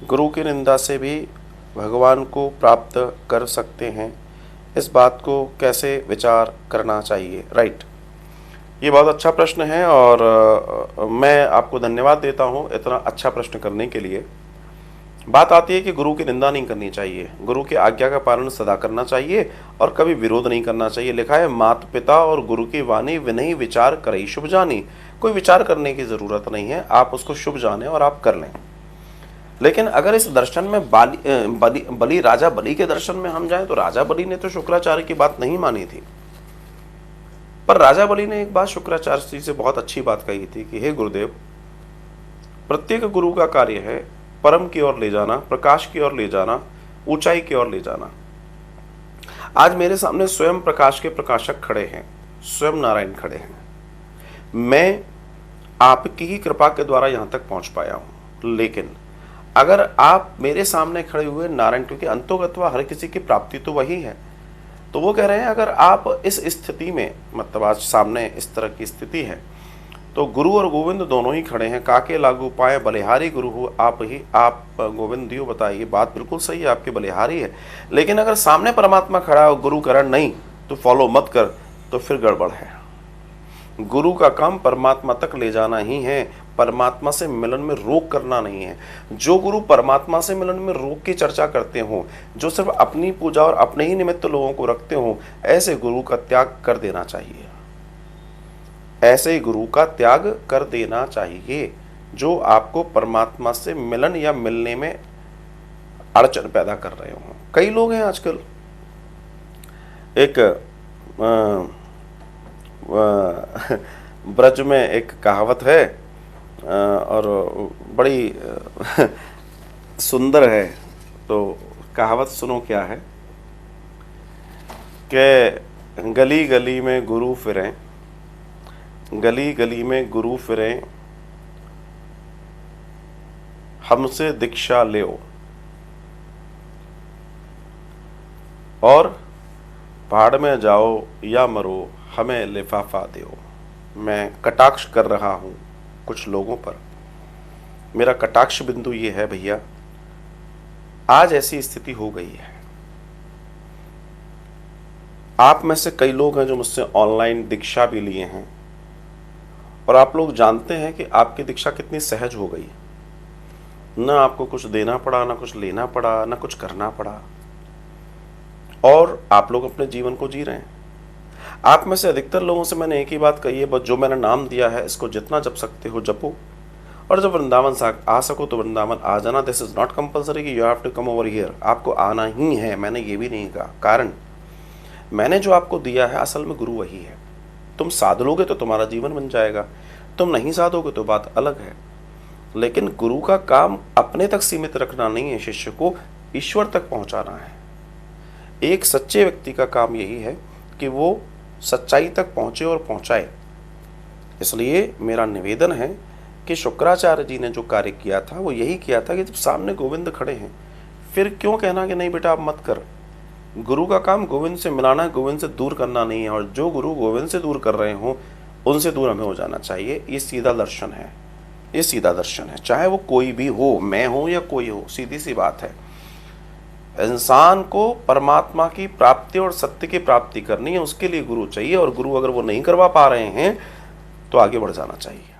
गुरु की निंदा से भी भगवान को प्राप्त कर सकते हैं, इस बात को कैसे विचार करना चाहिए? राइट, ये बहुत अच्छा प्रश्न है और मैं आपको धन्यवाद देता हूँ इतना अच्छा प्रश्न करने के लिए। बात आती है कि गुरु की निंदा नहीं करनी चाहिए, गुरु की आज्ञा का पालन सदा करना चाहिए और कभी विरोध नहीं करना चाहिए। लिखा है, माता पिता और गुरु की वाणी विनयी विचार करई शुभ जानी। कोई विचार करने की जरूरत नहीं है, आप उसको शुभ जाने और आप कर लें। लेकिन अगर इस दर्शन में बलि राजा बलि के दर्शन में हम जाएं तो राजा बलि ने तो शुक्राचार्य की बात नहीं मानी थी, पर राजा बलि ने एक बात शुक्राचार्य जी से बहुत अच्छी बात कही थी कि हे गुरुदेव, प्रत्येक गुरु का कार्य है परम की ओर ले जाना, प्रकाश की ओर ले जाना, ऊंचाई की ओर ले जाना। आज मेरे सामने स्वयं प्रकाश के प्रकाशक खड़े हैं, स्वयं नारायण खड़े हैं। मैं आपकी ही कृपा के द्वारा यहां तक पहुंच पाया हूं, लेकिन अगर आप मेरे सामने खड़े हुए नारायण, क्योंकि अंतोगत्वा हर किसी की प्राप्ति तो वही है, तो वो कह रहे हैं अगर आप इस स्थिति में, मतलब आज सामने इस तरह की स्थिति है, तो गुरु और गोविंद दोनों ही खड़े हैं। काके लागू पाए बलिहारी गुरु हो आप ही, आप गोविंद दियो बताइए। बात बिल्कुल सही है, आपके बलिहारी है, लेकिन अगर सामने परमात्मा खड़ा है, गुरु करण नहीं तो फॉलो मत कर, तो फिर गड़बड़ है। गुरु का काम परमात्मा तक ले जाना ही है, परमात्मा से मिलन में रोक करना नहीं है। जो गुरु परमात्मा से मिलन में रोक की चर्चा करते हो, जो सिर्फ अपनी पूजा और अपने ही निमित्त लोगों को रखते हो, ऐसे गुरु का त्याग कर देना चाहिए। ऐसे ही गुरु का त्याग कर देना चाहिए जो आपको परमात्मा से मिलन या मिलने में अड़चन पैदा कर रहे हो। कई लोग हैं आजकल, एक ब्रज में एक कहावत है और बड़ी सुंदर है, तो कहावत सुनो क्या है कि गली गली में गुरु फिरें, गली गली में गुरु फिरें, हमसे दीक्षा लो और पहाड़ में जाओ या मरो, हमें लिफाफा दो। मैं कटाक्ष कर रहा हूं कुछ लोगों पर। मेरा कटाक्ष बिंदु ये है भैया, आज ऐसी स्थिति हो गई है, आप में से कई लोग हैं जो मुझसे ऑनलाइन दीक्षा भी लिए हैं और आप लोग जानते हैं कि आपकी दीक्षा कितनी सहज हो गई। ना आपको कुछ देना पड़ा, ना कुछ लेना पड़ा, ना कुछ करना पड़ा, और आप लोग अपने जीवन को जी रहे हैं। आप में से अधिकतर लोगों से मैंने एक ही बात कही है, बस जो मैंने नाम दिया है इसको जितना जप सकते हो जपो, और जब वृंदावन आ सको तो वृंदावन आ जाना। दिस इज नॉट कंपल्सरी कि you have to come over here, आपको आना ही है, मैंने ये भी नहीं कहा। कारण मैंने जो आपको दिया है असल में गुरु वही है। तुम साध लोगे तो तुम्हारा जीवन बन जाएगा, तुम नहीं साधोगे तो बात अलग है। लेकिन गुरु का काम अपने तक सीमित रखना नहीं है, शिष्य को ईश्वर तक पहुंचाना है। एक सच्चे व्यक्ति का काम यही है कि वो सच्चाई तक पहुंचे और पहुंचाए। इसलिए मेरा निवेदन है कि शुक्राचार्य जी ने जो कार्य किया था वो यही किया था कि जब सामने गोविंद खड़े हैं, फिर क्यों कहना कि नहीं बेटा आप मत कर। गुरु का काम गोविंद से मिलाना है, गोविंद से दूर करना नहीं है, और जो गुरु गोविंद से दूर कर रहे हो उनसे दूर हमें हो जाना चाहिए। ये सीधा दर्शन है, ये सीधा दर्शन है, चाहे वो कोई भी हो, मैं हो या कोई हो, सीधी सी बात है। इंसान को परमात्मा की प्राप्ति और सत्य की प्राप्ति करनी है, उसके लिए गुरु चाहिए, और गुरु अगर वो नहीं करवा पा रहे हैं तो आगे बढ़ जाना चाहिए।